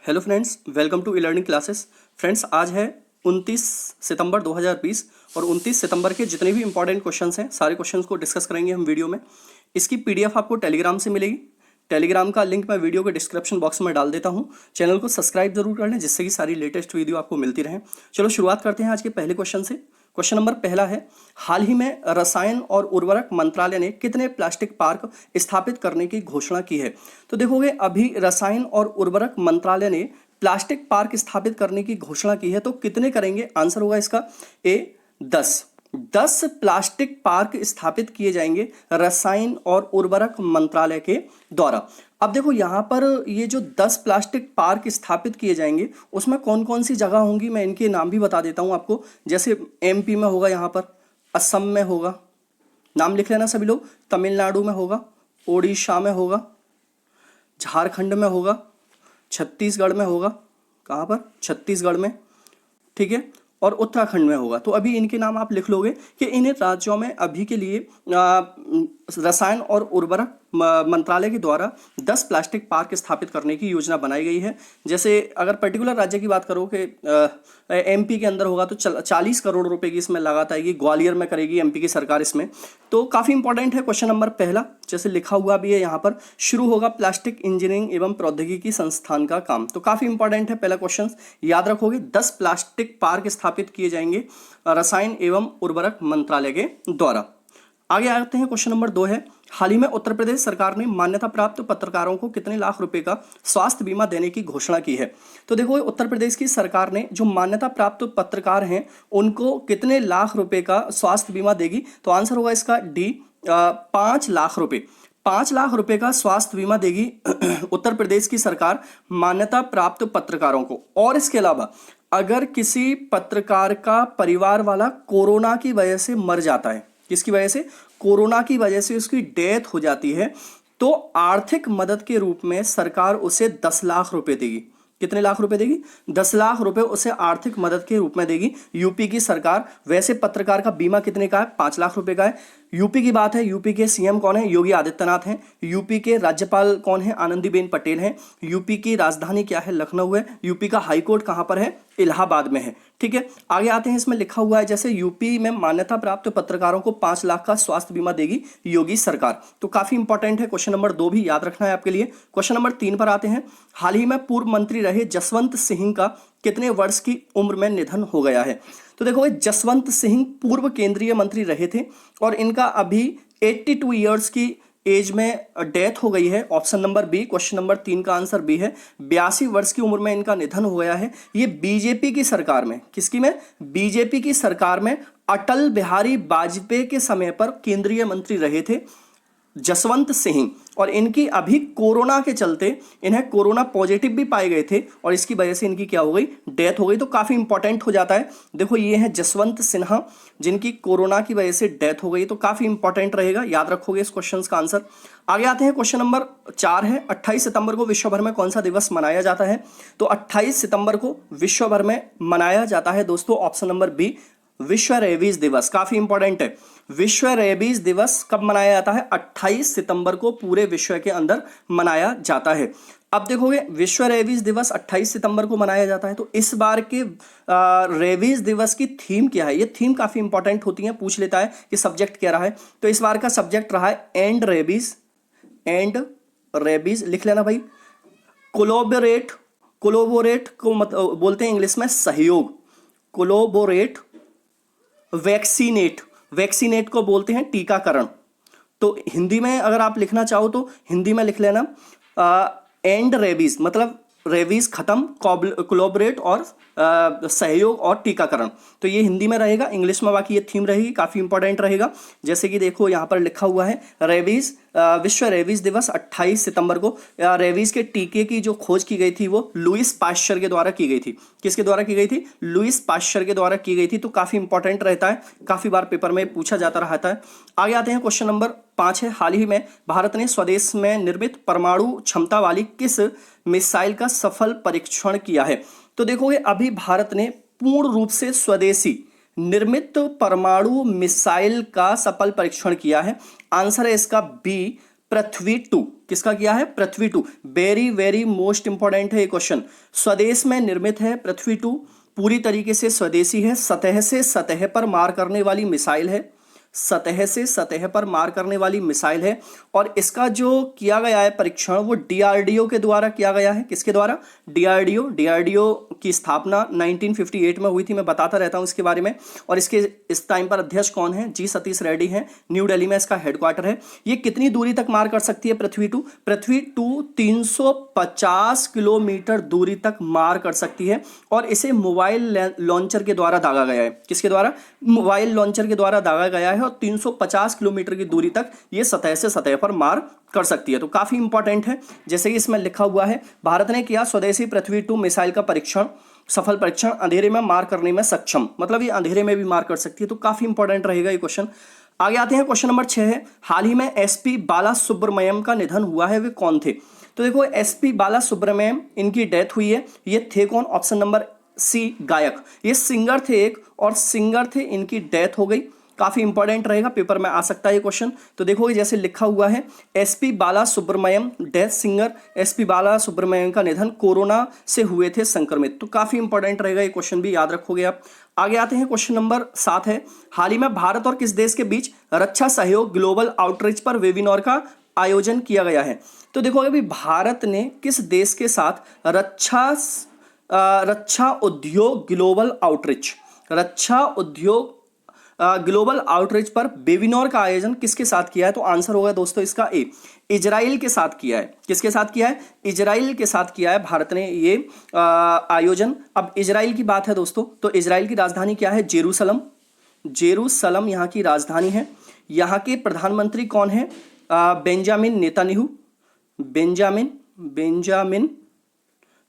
Hello friends, welcome to e learning classes. Friends, आज है 29 सितंबर 2020 और 29 सितंबर के जितने भी इंपॉर्टेंट क्वेश्चंस हैं सारे क्वेश्चंस को डिस्कस करेंगे हम वीडियो में। इसकी पीडीएफ आपको टेलीग्राम से मिलेगी। टेलीग्राम का लिंक मैं वीडियो के डिस्क्रिप्शन बॉक्स में डाल देता हूँ। चैनल को सब्सक्राइब जरूर कर लें जिससे कि सारी लेटेस्ट वीडियो आपको मिलती रहे। चलो शुरुआत करते हैं आज के पहले क्वेश्चन से। क्वेश्चन नंबर पहला है, हाल ही में रसायन और उर्वरक मंत्रालय ने कितने प्लास्टिक पार्क स्थापित करने की घोषणा की है? तो देखोगे, अभी रसायन और उर्वरक मंत्रालय ने प्लास्टिक पार्क स्थापित करने की घोषणा की है। तो कितने करेंगे? आंसर होगा इसका ए 10 प्लास्टिक पार्क स्थापित किए जाएंगे रसायन और उर्वरक मंत्रालय के द्वारा। अब देखो यहां पर ये जो 10 प्लास्टिक पार्क स्थापित किए जाएंगे उसमें कौन कौन सी जगह होंगी, मैं इनके नाम भी बता देता हूं आपको। जैसे एमपी में होगा, यहां पर असम में होगा, नाम लिख लेना सभी लोग। तमिलनाडु में होगा, ओडिशा में होगा, झारखंड में होगा, छत्तीसगढ़ में होगा। कहाँ पर? छत्तीसगढ़ में, ठीक है, और उत्तराखंड में होगा। तो अभी इनके नाम आप लिख लोगे कि इन राज्यों में अभी के लिए रसायन और उर्वरक मंत्रालय के द्वारा 10 प्लास्टिक पार्क स्थापित करने की योजना बनाई गई है। जैसे अगर पर्टिकुलर राज्य की बात करो कि एमपी के अंदर होगा तो 40 करोड़ रुपए की इसमें लागत आएगी। ग्वालियर में करेगी एमपी की सरकार इसमें। तो काफ़ी इंपॉर्टेंट है क्वेश्चन नंबर पहला, जैसे लिखा हुआ भी है यहाँ पर, शुरू होगा प्लास्टिक इंजीनियरिंग एवं प्रौद्योगिकी संस्थान का काम। तो काफ़ी इंपॉर्टेंट है पहला क्वेश्चन, याद रखोगे। 10 प्लास्टिक पार्क स्थापित किए जाएंगे रसायन एवं उर्वरक मंत्रालय के द्वारा। आगे आते हैं, क्वेश्चन नंबर 2 है, हाल ही में उत्तर प्रदेश सरकार ने मान्यता प्राप्त पत्रकारों को कितने लाख रुपए का स्वास्थ्य बीमा देने की घोषणा की है? तो देखो, उत्तर प्रदेश की सरकार ने जो मान्यता प्राप्त पत्रकार हैं उनको कितने लाख रुपए का स्वास्थ्य बीमा देगी? तो आंसर होगा इसका डी, 5 लाख रुपए। 5 लाख रुपए का स्वास्थ्य बीमा देगी उत्तर प्रदेश की सरकार मान्यता प्राप्त पत्रकारों को। और इसके अलावा अगर किसी पत्रकार का परिवार वाला कोरोना की वजह से मर जाता है, किसकी वजह से? कोरोना की वजह से उसकी डेथ हो जाती है, तो आर्थिक मदद के रूप में सरकार उसे 10 लाख रुपए देगी। कितने लाख रुपए देगी? 10 लाख रुपए उसे आर्थिक मदद के रूप में देगी यूपी की सरकार। वैसे पत्रकार का बीमा कितने का है? 5 लाख रुपए का है। यूपी की बात है, यूपी के सीएम कौन है? योगी आदित्यनाथ हैं। यूपी के राज्यपाल कौन है? आनंदीबेन पटेल हैं। यूपी की राजधानी क्या है? लखनऊ है। यूपी का हाईकोर्ट कहां पर है? इलाहाबाद में है। ठीक है, आगे आते हैं, इसमें लिखा हुआ है जैसे यूपी में मान्यता प्राप्त पत्रकारों को 5 लाख का स्वास्थ्य बीमा देगी योगी सरकार। तो काफी इंपॉर्टेंट है, क्वेश्चन नंबर 2 भी याद रखना है आपके लिए। क्वेश्चन नंबर 3 पर आते हैं, हाल ही में पूर्व मंत्री रहे जसवंत सिंह का कितने वर्ष की उम्र में निधन हो गया है? तो देखो, जसवंत सिंह पूर्व केंद्रीय मंत्री रहे थे और इनका अभी 82 ईयर्स की एज में डेथ हो गई है। Option number B, question number 3 का आंसर बी है। 82 वर्ष की उम्र में इनका निधन हो गया है। ये बीजेपी की सरकार में, किसकी में? बीजेपी की सरकार में अटल बिहारी वाजपेयी के समय पर केंद्रीय मंत्री रहे थे जसवंत सिंह। और इनकी अभी कोरोना के चलते इन्हें कोरोना पॉजिटिव भी पाए गए थे और इसकी वजह से इनकी क्या हो गई? डेथ हो गई। तो काफी इंपॉर्टेंट हो जाता है। देखो, ये है जसवंत सिन्हा जिनकी कोरोना की वजह से डेथ हो गई। तो काफी इंपॉर्टेंट रहेगा, याद रखोगे इस क्वेश्चन का आंसर। आगे आते हैं, क्वेश्चन नंबर 4 है, 28 सितंबर को विश्व भर में कौन सा दिवस मनाया जाता है? तो 28 सितंबर को विश्व भर में मनाया जाता है दोस्तों, ऑप्शन नंबर बी, विश्व रेबीज दिवस। काफी इंपॉर्टेंट है, विश्व रेबीज दिवस कब मनाया जाता है? 28 सितंबर को पूरे विश्व के अंदर मनाया जाता है। अब देखोगे, विश्व रेबीज दिवस 28 सितंबर को मनाया जाता है। तो इस बार के रेबीज दिवस की थीम क्या है? ये थीम काफी इंपॉर्टेंट होती है, पूछ लेता है कि सब्जेक्ट क्या रहा है। तो इस बार का सब्जेक्ट रहा है एंड रेबीज। एंड रेबीज लिख लेना भाई। कोलोबोरेट, कोलोबोरेट को बोलते हैं इंग्लिश में सहयोग। कोलोबोरेट, वैक्सीनेट, वैक्सीनेट को बोलते हैं टीकाकरण। तो हिंदी में अगर आप लिखना चाहो तो हिंदी में लिख लेना एंड रेबीज, मतलब रेबीज खत्म, कोलैबोरेट और सहयोग और टीकाकरण। तो ये हिंदी में रहेगा, इंग्लिश में बाकी ये थीम रहेगी, काफी इंपॉर्टेंट रहेगा। जैसे कि देखो यहाँ पर लिखा हुआ है रेबीज, विश्व रेबीज दिवस 28 सितंबर को। रेबीज के टीके की जो खोज की गई थी वो लुईस पाश्चर के द्वारा की गई थी। किसके द्वारा की गई थी? लुईस पाश्चर के द्वारा की गई थी। तो काफी इंपॉर्टेंट रहता है, काफी बार पेपर में पूछा जाता रहता है। आगे आते हैं, क्वेश्चन नंबर 5 है, हाल ही में भारत ने स्वदेश में निर्मित परमाणु क्षमता वाली किस मिसाइल का सफल परीक्षण किया है? तो देखोगे, अभी भारत ने पूर्ण रूप से स्वदेशी निर्मित परमाणु मिसाइल का सफल परीक्षण किया है। आंसर है इसका बी, पृथ्वी 2, किसका किया है? पृथ्वी 2। वेरी वेरी मोस्ट इंपॉर्टेंट है ये क्वेश्चन। स्वदेश में निर्मित है पृथ्वी 2, पूरी तरीके से स्वदेशी है, सतह से सतह पर मार करने वाली मिसाइल है, सतह से सतह पर मार करने वाली मिसाइल है। और इसका जो किया गया है परीक्षण वो डीआरडीओ के द्वारा किया गया है। किसके द्वारा? डीआरडीओ की स्थापना 1958 में हुई थी, मैं बताता रहता हूं इसके बारे में। और इसके इस टाइम पर अध्यक्ष कौन है? जी सतीश रेड्डी हैं, न्यू दिल्ली में इसका हेडक्वार्टर है। ये कितनी दूरी तक मार कर सकती है पृथ्वी 2? पृथ्वी 2 350 किलोमीटर दूरी तक मार कर सकती है। और इसे मोबाइल लॉन्चर के द्वारा दागा गया है। किसके द्वारा? मोबाइल लॉन्चर के द्वारा दागा गया है। और 350 किलोमीटर की दूरी तक ये सतह से सतह पर मार कर सकती है। तो काफी इंपॉर्टेंट है। जैसे कि इसमें लिखा हुआ है, भारत ने किया स्वदेशी पृथ्वी 2 मिसाइल का परीक्षण, सफल परीक्षण, अंधेरे में मार करने में सक्षम। मतलब ये अंधेरे में भी मार कर सकती है। तो काफी इंपॉर्टेंट रहेगा ये क्वेश्चन। आगे आते हैं, क्वेश्चन नंबर 6 है, हाल ही में एसपी बाला सुब्रमण्यम का निधन हुआ है, वे कौन थे? तो देखो, एसपी बाला सुब्रमण्यम, इनकी डेथ हुई है। ये थे कौन? ऑप्शन नंबर सी, गायक। ये सिंगर थे एक, और सिंगर थे, इनकी डेथ हो गई। काफी इंपॉर्टेंट रहेगा, पेपर में आ सकता है ये क्वेश्चन। तो देखोगे जैसे लिखा हुआ है, एसपी बाला सुब्रमण्यम डेथ, सिंगर एसपी बाला सुब्रमण्यम का निधन, कोरोना से हुए थे संक्रमित। तो काफी इंपॉर्टेंट रहेगा ये क्वेश्चन भी, याद रखोगे आप। आगे आते हैं, क्वेश्चन नंबर 7 है, हाल ही में भारत और किस देश के बीच रक्षा सहयोग ग्लोबल आउटरीच पर वेबिनार का आयोजन किया गया है? तो देखो, अभी भारत ने किस देश के साथ रक्षा उद्योग ग्लोबल आउटरीच, रक्षा उद्योग ग्लोबल आउटरीच पर वेबिनार का आयोजन किसके साथ किया है? तो आंसर होगा दोस्तों इसका ए, इजराइल के साथ किया है। किसके साथ किया है? इजराइल के साथ किया है भारत ने ये आयोजन। अब इजराइल की बात है दोस्तों, तो इजराइल की राजधानी क्या है? जेरूसलम। जेरूसलम यहाँ की राजधानी है। यहाँ के प्रधानमंत्री कौन है? Benjamin Netanyahu. बेंजामिन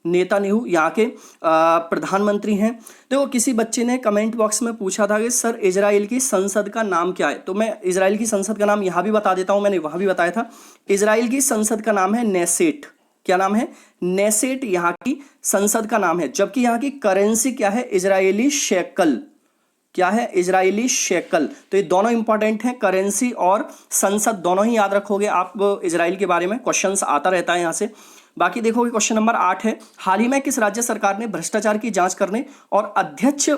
नेतान्याहू यहाँ के प्रधानमंत्री हैं। देखो, किसी बच्चे ने कमेंट बॉक्स में पूछा था कि सर इजराइल की संसद का नाम क्या है? तो मैं इजराइल की संसद का नाम यहाँ भी बता देता हूँ, मैंने वहाँ भी बताया था। इजराइल की संसद का नाम है नेसेट। क्या नाम है? नेसेट यहाँ की संसद का नाम है। जबकि यहाँ की करेंसी क्या है? Israeli shackle. क्या है? Israeli shackle. तो ये दोनों इंपॉर्टेंट हैं, करेंसी और संसद, दोनों ही याद रखोगे आप। इजराइल के बारे में क्वेश्चंस आता रहता है यहाँ से। बाकी देखोगे, क्वेश्चन नंबर 8 है, हाल ही में किस राज्य सरकार ने भ्रष्टाचार की जांच करने और अध्यक्ष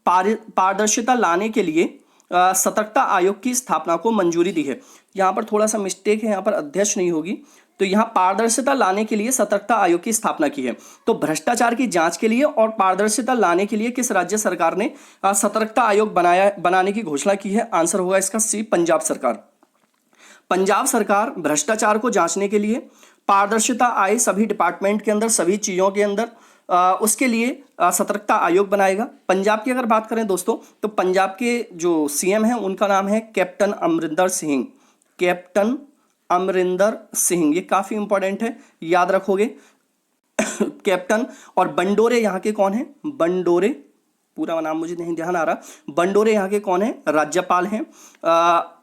पारदर्शिता लाने के लिए सतर्कता आयोग की स्थापना को मंजूरी दी है? यहाँ पर थोड़ा सा मिस्टेक है, यहाँ पर अध्यक्ष नहीं होगी, तो यहाँ पारदर्शिता लाने के लिए सतर्कता आयोग की स्थापना की है। तो भ्रष्टाचार की जांच के लिए और पारदर्शिता लाने के लिए किस राज्य सरकार ने सतर्कता आयोग बनाने की घोषणा की है? आंसर होगा इसका सी, पंजाब सरकार। पंजाब सरकार भ्रष्टाचार को जांचने के लिए, पारदर्शिता आए सभी डिपार्टमेंट के अंदर, सभी चीजों के अंदर, उसके लिए सतर्कता आयोग बनाएगा। पंजाब की अगर बात करें दोस्तों, तो पंजाब के जो सीएम हैं उनका नाम है कैप्टन अमरिंदर सिंह। कैप्टन अमरिंदर सिंह, ये काफी इंपॉर्टेंट है, याद रखोगे। कैप्टन। और बंडोरे यहाँ के कौन है? बंडोरे, पूरा नाम मुझे नहीं ध्यान आ रहा। बंडोरे यहाँ के कौन है? राज्यपाल हैं।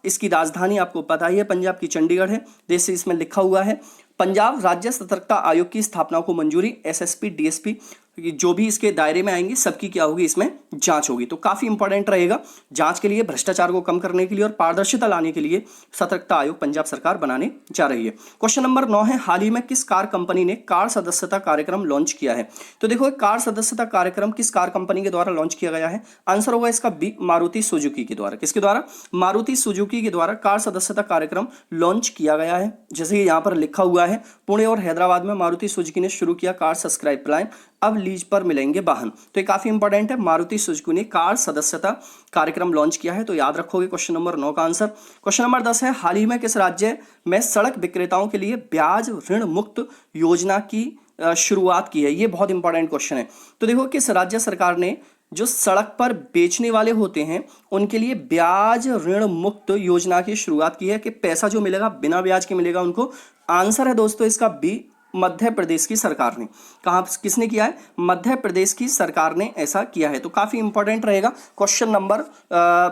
इसकी राजधानी आपको पता ही है, पंजाब की चंडीगढ़ है। जैसे इसमें लिखा हुआ है, पंजाब राज्य सतर्कता आयोग की स्थापना को मंजूरी, एसएसपी डीएसपी जो भी इसके दायरे में आएंगे सबकी क्या होगी? इसमें जांच होगी। तो काफी इंपॉर्टेंट रहेगा, जांच के लिए, भ्रष्टाचार को कम करने के लिए और पारदर्शिता लाने के लिए सतर्कता आयोग पंजाब सरकार बनाने जा रही है। क्वेश्चन नंबर 9 है, हाल ही में किस कार कंपनी ने कार सदस्यता कार्यक्रम लॉन्च किया है? तो देखो, कार सदस्यता कार्यक्रम किस कार कंपनी के द्वारा लॉन्च किया गया है? आंसर होगा इसका बी, मारुति सुजुकी के द्वारा। किसके द्वारा? मारुति सुजुकी के द्वारा कार सदस्यता कार्यक्रम लॉन्च किया गया है। जैसे यहाँ पर लिखा हुआ है, पुणे और हैदराबाद में मारुति सुजुकी ने शुरू किया कार सब्सक्राइब प्लान, अब लीज पर मिलेंगे वाहन। तो ये काफी इंपॉर्टेंट है, मारुति सुजुकी ने कार सदस्यता कार्यक्रम लॉन्च किया है। तो याद रखोगे क्वेश्चन नंबर 9 का आंसर। क्वेश्चन नंबर 10 है, हाल ही में किस राज्य में सड़क विक्रेताओं के लिए ब्याज ऋण मुक्त योजना की शुरुआत की है? ये बहुत इंपॉर्टेंट क्वेश्चन है। तो देखो, किस राज्य सरकार ने जो सड़क पर बेचने वाले होते हैं उनके लिए ब्याज ऋण मुक्त योजना की शुरुआत की है कि पैसा जो मिलेगा बिना ब्याज के मिलेगा उनको? आंसर है दोस्तों इसका बी, मध्य प्रदेश की सरकार ने। कहां, किसने किया है? मध्य प्रदेश की सरकार ने ऐसा किया है। तो काफी इंपॉर्टेंट रहेगा क्वेश्चन नंबर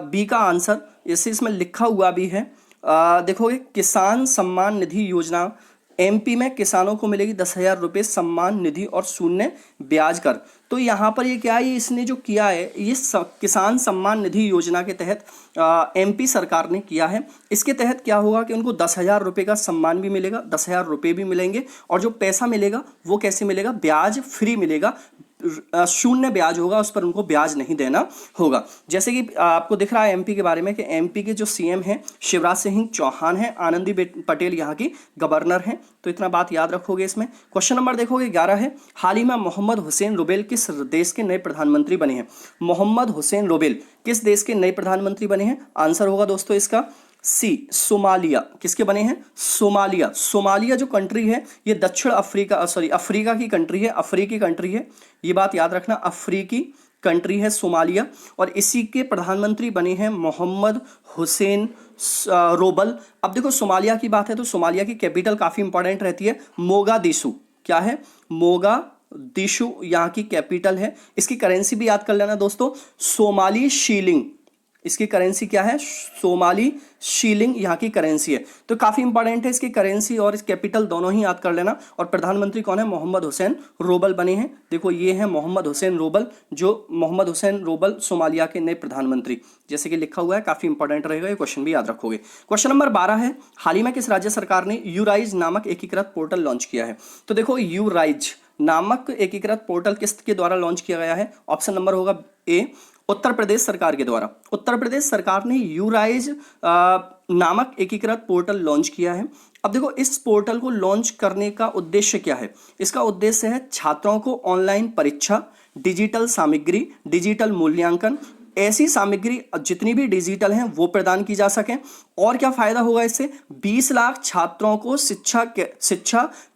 बी का आंसर। इसे इसमें लिखा हुआ भी है, देखोगे, किसान सम्मान निधि योजना एमपी में किसानों को मिलेगी 10,000 रुपये सम्मान निधि और शून्य ब्याज कर। तो यहाँ पर ये क्या है, ये इसने जो किया है ये किसान सम्मान निधि योजना के तहत एमपी सरकार ने किया है। इसके तहत क्या होगा कि उनको 10,000 रुपये का सम्मान भी मिलेगा, 10,000 रुपये भी मिलेंगे, और जो पैसा मिलेगा वो कैसे मिलेगा, ब्याज फ्री मिलेगा, शून्य ब्याज होगा, उस पर उनको ब्याज नहीं देना होगा। जैसे कि आपको दिख रहा है एमपी के बारे में कि एमपी के जो सीएम हैं शिवराज सिंह चौहान हैं, आनंदी पटेल यहाँ की गवर्नर हैं। तो इतना बात याद रखोगे इसमें। क्वेश्चन नंबर देखोगे 11 है, हाल ही में मोहम्मद हुसैन रुबेल किस देश के नए प्रधानमंत्री बने हैं। मोहम्मद हुसैन रुबेल किस देश के नए प्रधानमंत्री बने हैं। आंसर होगा दोस्तों इसका सी, सोमालिया। किसके बने हैं, सोमालिया। सोमालिया जो कंट्री है ये दक्षिण अफ्रीका अफ्रीका की कंट्री है, अफ्रीकी कंट्री है, ये बात याद रखना, अफ्रीकी कंट्री है सोमालिया। और इसी के प्रधानमंत्री बने हैं मोहम्मद हुसैन रोबल। अब देखो सोमालिया की बात है तो सोमालिया की कैपिटल काफी इंपॉर्टेंट रहती है, मोगादिशु। क्या है, मोगादिशु यहाँ की कैपिटल है। इसकी करेंसी भी याद कर लेना दोस्तों, सोमाली शीलिंग। इसकी करेंसी क्या है, सोमाली शीलिंग यहाँ की करेंसी है। तो काफी इंपॉर्टेंट है, इसकी करेंसी और इस कैपिटल दोनों ही याद कर लेना। और प्रधानमंत्री कौन है, मोहम्मद हुसैन रोबल बने हैं। देखो ये है मोहम्मद हुसैन रोबल, जो मोहम्मद हुसैन रोबल सोमालिया के नए प्रधानमंत्री, जैसे कि लिखा हुआ है, काफी इंपॉर्टेंट रहेगा, ये क्वेश्चन भी याद रखोगे। क्वेश्चन नंबर 12 है, हाल ही में किस राज्य सरकार ने यूराइज नामक एकीकृत पोर्टल लॉन्च किया है। तो देखो यूराइज नामक एकीकृत पोर्टल किसके द्वारा लॉन्च किया गया है। ऑप्शन नंबर होगा ए, उत्तर प्रदेश सरकार के द्वारा। उत्तर प्रदेश सरकार ने यूराइज नामक एकीकृत पोर्टल लॉन्च किया है। अब देखो इस पोर्टल को लॉन्च करने का उद्देश्य क्या है। इसका उद्देश्य है छात्रों को ऑनलाइन परीक्षा, डिजिटल सामग्री, डिजिटल मूल्यांकन, ऐसी सामग्री जितनी भी डिजिटल हैं वो प्रदान की जा सकें। और क्या फायदा होगा इससे, 20 लाख छात्रों को शिक्षा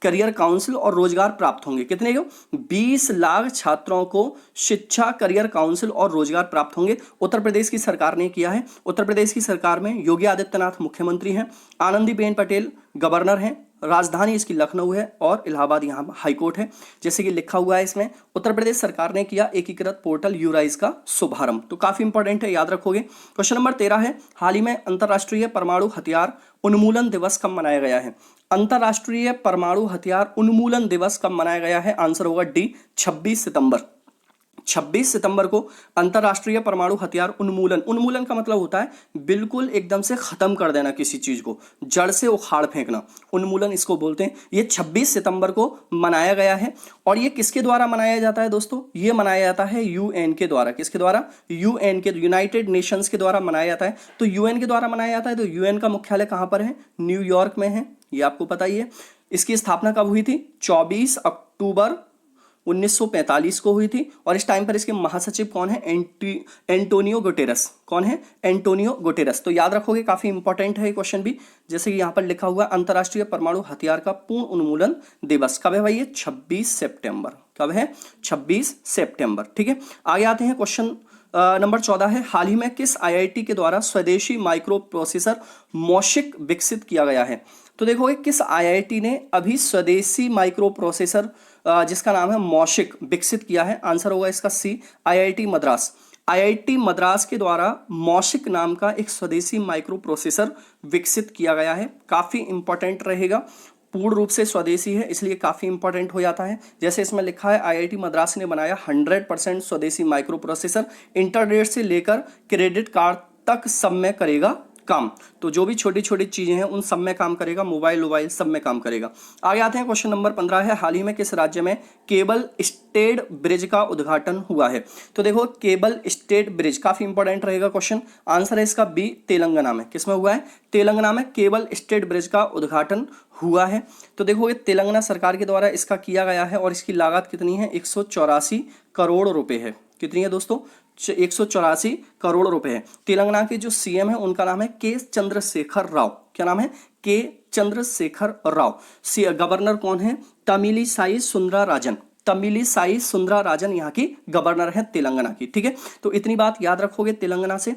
करियर काउंसिल और रोजगार प्राप्त होंगे। कितने को, 20 लाख छात्रों को शिक्षा करियर काउंसिल और रोजगार प्राप्त होंगे। उत्तर प्रदेश की सरकार ने किया है। उत्तर प्रदेश की सरकार में योगी आदित्यनाथ मुख्यमंत्री हैं, आनंदीबेन पटेल गवर्नर हैं, राजधानी इसकी लखनऊ है और इलाहाबाद यहाँ हाईकोर्ट है। जैसे कि लिखा हुआ है इसमें, उत्तर प्रदेश सरकार ने किया एकीकृत पोर्टल यूराइज का शुभारंभ। तो काफी इंपॉर्टेंट है, याद रखोगे। क्वेश्चन नंबर 13 है, हाल ही में अंतर्राष्ट्रीय परमाणु हथियार उन्मूलन दिवस कब मनाया गया है। अंतर्राष्ट्रीय परमाणु हथियार उन्मूलन दिवस कब मनाया गया है। आंसर होगा डी, 26 सितंबर। 26 सितंबर को अंतर्राष्ट्रीय परमाणु हथियार उन्मूलन, उन्मूलन का मतलब होता है बिल्कुल एकदम से खत्म कर देना, किसी चीज को जड़ से उखाड़ फेंकना, उन्मूलन इसको बोलते हैं। ये 26 सितंबर को मनाया गया है। और ये किसके द्वारा मनाया जाता है दोस्तों, ये मनाया जाता है यूएन के द्वारा। किसके द्वारा, यूएन के, यूनाइटेड नेशंस के द्वारा मनाया जाता है। तो यूएन के द्वारा मनाया जाता है, तो यूएन का मुख्यालय कहां पर है, न्यूयॉर्क में है, ये आपको पता ही है। इसकी स्थापना कब हुई थी, 24 अक्टूबर 1945 को हुई थी। और इस टाइम पर इसके महासचिव कौन है, एंटोनियो गुटेरस। कौन है, एंटोनियो गुटेरस। तो याद रखोगे, काफी इंपॉर्टेंट है क्वेश्चन भी। जैसे कि यहाँ पर लिखा हुआ अंतर्राष्ट्रीय परमाणु हथियार का पूर्ण उन्मूलन दिवस कब है भाई, ये 26 सितंबर। कब है, 26 सितंबर। ठीक है, आगे आते हैं। क्वेश्चन नंबर 14 है, हाल ही में किस आईआईटी के द्वारा स्वदेशी माइक्रो प्रोसेसर मॉशिक विकसित किया गया है। तो देखोगे किस आईआईटी ने अभी स्वदेशी माइक्रो प्रोसेसर जिसका नाम है मॉशिक विकसित किया है। आंसर होगा इसका सी, आईआईटी मद्रास। आईआईटी मद्रास के द्वारा मॉशिक नाम का एक स्वदेशी माइक्रो प्रोसेसर विकसित किया गया है। काफी इंपॉर्टेंट रहेगा, पूर्ण रूप से स्वदेशी है इसलिए काफी इंपॉर्टेंट हो जाता है। जैसे इसमें लिखा है, आईआईटी मद्रास ने बनाया 100% स्वदेशी माइक्रो प्रोसेसर, इंटरनेट से लेकर क्रेडिट कार्ड तक सब में करेगा काम। तो जो भी छोटी छोटी चीजें हैं उन सब में काम करेगा, मोबाइल सब में काम करेगा। आगे आते हैं। क्वेश्चन नंबर 15 है, हाल ही में किस राज्य में केबल स्टेड ब्रिज का उद्घाटन हुआ है। तो देखो केबल स्टेड ब्रिज काफी इंपॉर्टेंट रहेगा क्वेश्चन। आंसर है इसका बी, तेलंगाना में। किसमें हुआ है, तेलंगाना में केबल स्टेड ब्रिज का उद्घाटन हुआ है। तो देखो ये तेलंगाना सरकार के द्वारा इसका किया गया है और इसकी लागत कितनी है, 184 करोड़ रुपए है। कितनी है दोस्तों, 184 करोड़ रुपए है। तेलंगाना के जो सीएम है उनका नाम है के चंद्रशेखर राव। क्या नाम है, के चंद्रशेखर राव। गवर्नर कौन है, तमिलिसाई सुंदराराजन। तमिलिसाई सुंदराराजन यहाँ की गवर्नर है तेलंगाना की। ठीक है, तो इतनी बात याद रखोगे तेलंगाना से।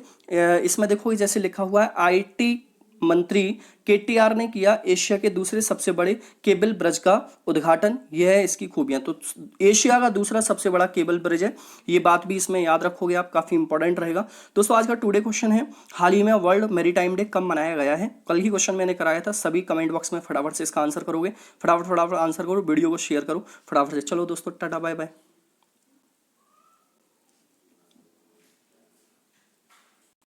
इसमें देखोगे जैसे लिखा हुआ है आईटी मंत्री KTR ने किया एशिया के दूसरे सबसे बड़े केबल ब्रिज का उद्घाटन। यह है इसकी खूबियां। तो एशिया का दूसरा सबसे बड़ा केबल ब्रिज है, ये बात भी इसमें याद रखोगे आप, काफी इंपॉर्टेंट रहेगा। दोस्तों आज का टुडे क्वेश्चन है, हाल ही में वर्ल्ड मैरीटाइम डे कब मनाया गया है? कल ही क्वेश्चन मैंने कराया था, सभी कमेंट बॉक्स में फटाफट से इसका आंसर करोगे। फटाफट आंसर करो, वीडियो को शेयर करो फटाफट से। चलो दोस्तों, टाटा बाय बाय।